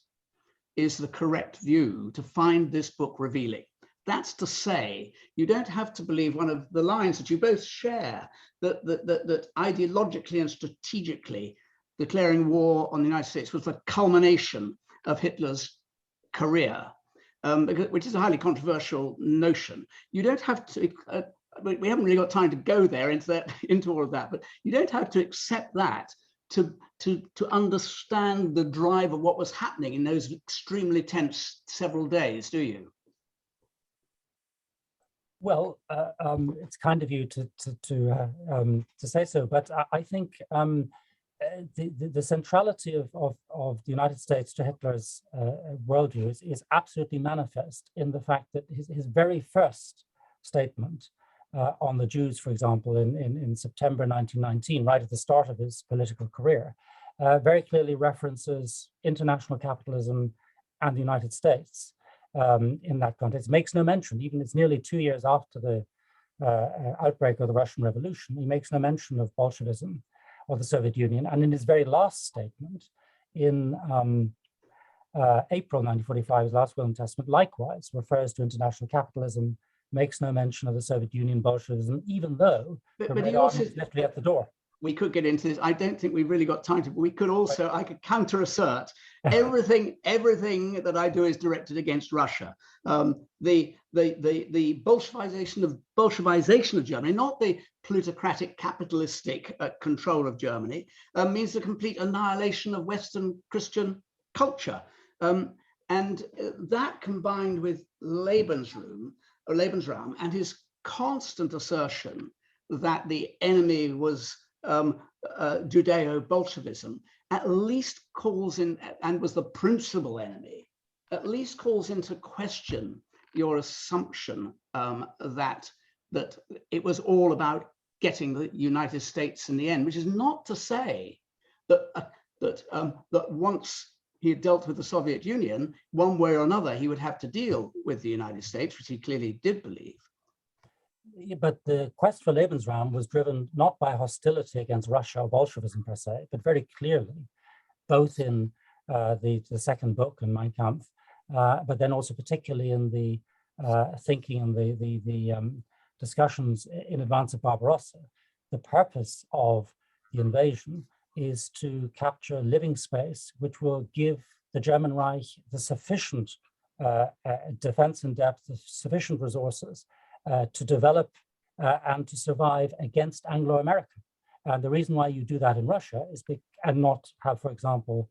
is the correct view to find this book revealing. That's to say, you don't have to believe one of the lines that you both share, that ideologically and strategically declaring war on the United States was the culmination of Hitler's career, which is a highly controversial notion. You don't have to, we haven't really got time to go there into all of that, but you don't have to accept that to understand the drive of what was happening in those extremely tense several days, do you? Well, it's kind of you to say so, but I think the centrality of the United States to Hitler's worldview is absolutely manifest in the fact that his very first statement on the Jews, for example, in September 1919, right at the start of his political career, very clearly references international capitalism and the United States in that context. Makes no mention, even it's nearly 2 years after the outbreak of the Russian Revolution, he makes no mention of Bolshevism or the Soviet Union. And in his very last statement in April 1945, his last will and testament, likewise refers to international capitalism, makes no mention of the Soviet Union, Bolshevism, even though the Red Army is literally at the door. We could get into this. I don't think we've really got time to, but we could also, I could counter assert everything that I do is directed against Russia. The Bolshevization of Germany, not the plutocratic capitalistic control of Germany, means the complete annihilation of Western Christian culture. And that combined with Lebensraum and his constant assertion that the enemy was Judeo-Bolshevism, at least calls in, and was the principal enemy, at least calls into question your assumption that it was all about getting the United States in the end, which is not to say that once he had dealt with the Soviet Union, one way or another, he would have to deal with the United States, which he clearly did believe. But the quest for Lebensraum was driven not by hostility against Russia or Bolshevism per se, but very clearly, both in the second book in Mein Kampf, but then also particularly in the thinking and the discussions in advance of Barbarossa. The purpose of the invasion is to capture living space, which will give the German Reich the sufficient defense in depth, the sufficient resources to develop and to survive against Anglo-America. And the reason why you do that in Russia is and not have, for example,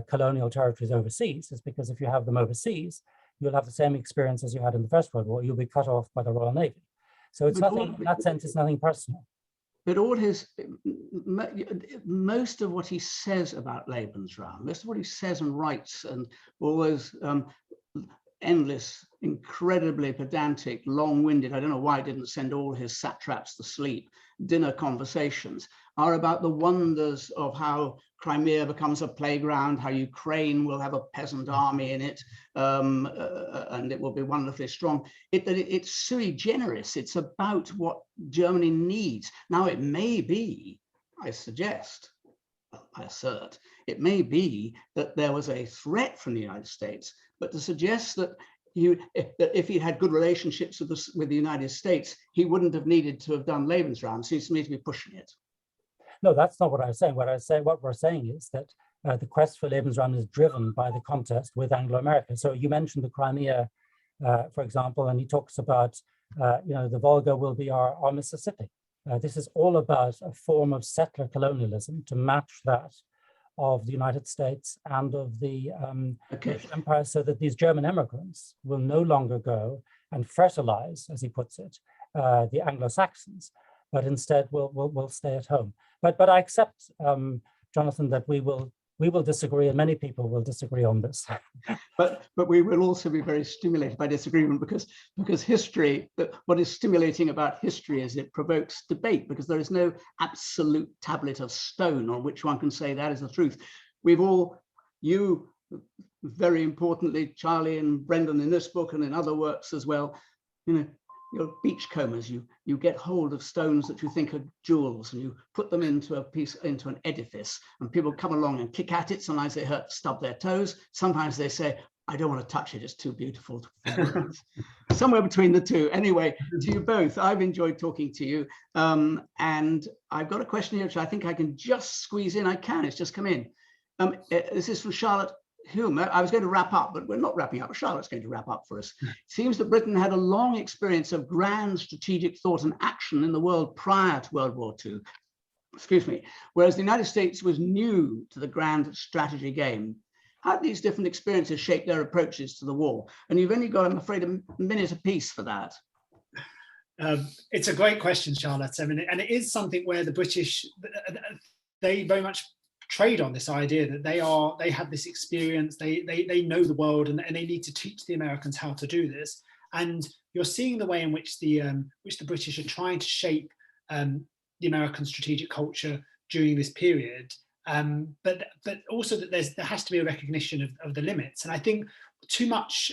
colonial territories overseas, is because if you have them overseas, you'll have the same experience as you had in the First World War. You'll be cut off by the Royal Navy. So it's nothing, in that sense, it's nothing personal. but all his, most of what he says about Lebensraum, most of what he says and writes, and all those endless, incredibly pedantic, long-winded, I don't know why he didn't send all his satraps to sleep, dinner conversations, are about the wonders of how Crimea becomes a playground, how Ukraine will have a peasant army in it, and it will be wonderfully strong. It's sui generis. It's about what Germany needs. Now, it may be, I suggest, I assert, it may be that there was a threat from the United States, but to suggest that if he had good relationships with the United States, he wouldn't have needed to have done Lebensraum, seems to me to be pushing it. No, that's not what I was saying. What we're saying is that the quest for Lebensraum is driven by the contest with Anglo-America. So you mentioned the Crimea, for example, and he talks about, the Volga will be our Mississippi. This is all about a form of settler colonialism to match that of the United States and of the British Empire, so that these German immigrants will no longer go and fertilize, as he puts it, the Anglo-Saxons, but instead will stay at home. But I accept, Jonathan, that we will disagree, and many people will disagree on this. but we will also be very stimulated by disagreement, because history, what is stimulating about history is it provokes debate, because there is no absolute tablet of stone on which one can say that is the truth. You very importantly, Charlie and Brendan in this book and in other works as well, you're beachcombers. You get hold of stones that you think are jewels, and you put them into an edifice, and people come along and kick at it. Sometimes they stub their toes. Sometimes they say, I don't want to touch it, it's too beautiful. Somewhere between the two. Anyway, to you both, I've enjoyed talking to you. And I've got a question here, which I think I can just squeeze in. It's just come in. This is from Charlotte Humer. I was going to wrap up, but we're not wrapping up. Charlotte's going to wrap up for us. It seems that Britain had a long experience of grand strategic thought and action in the world prior to World War II, whereas the United States was new to the grand strategy game. How did these different experiences shape their approaches to the war? And you've only got, I'm afraid, a minute apiece for that. It's a great question, Charlotte. I mean, and it is something where the British, they very much trade on this idea that they have this experience, they know the world, and they need to teach the Americans how to do this. And you're seeing the way in which the British are trying to shape the American strategic culture during this period, but also that there has to be a recognition of the limits. And I think too much,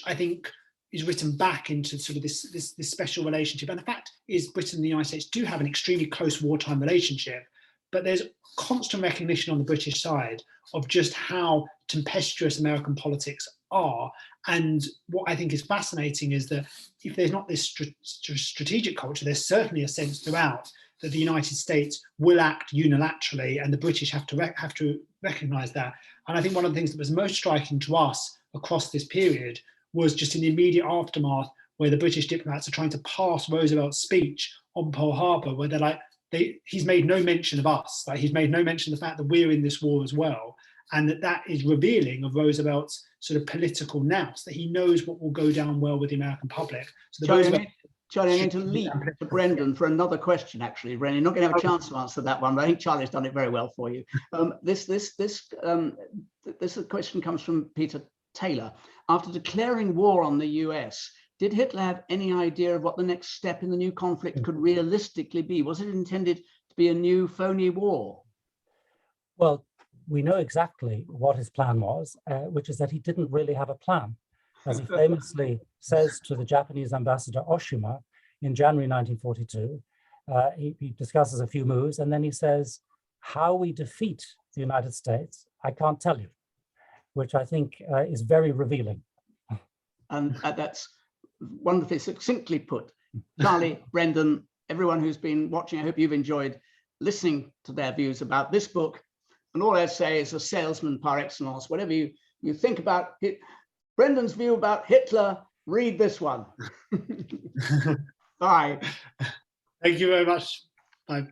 is written back into sort of this special relationship. And the fact is, Britain and the United States do have an extremely close wartime relationship, but there's constant recognition on the British side of just how tempestuous American politics are. And what I think is fascinating is that if there's not this strategic culture, there's certainly a sense throughout that the United States will act unilaterally, and the British have to recognise that. And I think one of the things that was most striking to us across this period was just in the immediate aftermath, where the British diplomats are trying to pass Roosevelt's speech on Pearl Harbor, where they're like, he's made no mention of us. Like, he's made no mention of the fact that we're in this war as well. And that is revealing of Roosevelt's sort of political nous, that he knows what will go down well with the American public. So Charlie, I need to leap to Brendan for another question, actually. Brendan, you're not going to have a chance to answer that one, but I think Charlie's done it very well for you. This question comes from Peter Taylor. After declaring war on the US, did Hitler have any idea of what the next step in the new conflict could realistically be? Was it intended to be a new phony war? Well, we know exactly what his plan was, which is that he didn't really have a plan. As he famously says to the Japanese ambassador Oshima in January 1942, he discusses a few moves, and then he says, how we defeat the United States, I can't tell you, which I think is very revealing. And that's wonderfully succinctly put. Charlie, Brendan, everyone who's been watching, I hope you've enjoyed listening to their views about this book. And all I'd say is a salesman par excellence. Whatever you think about Brendan's view about Hitler, read this one. Bye. Thank you very much. Bye.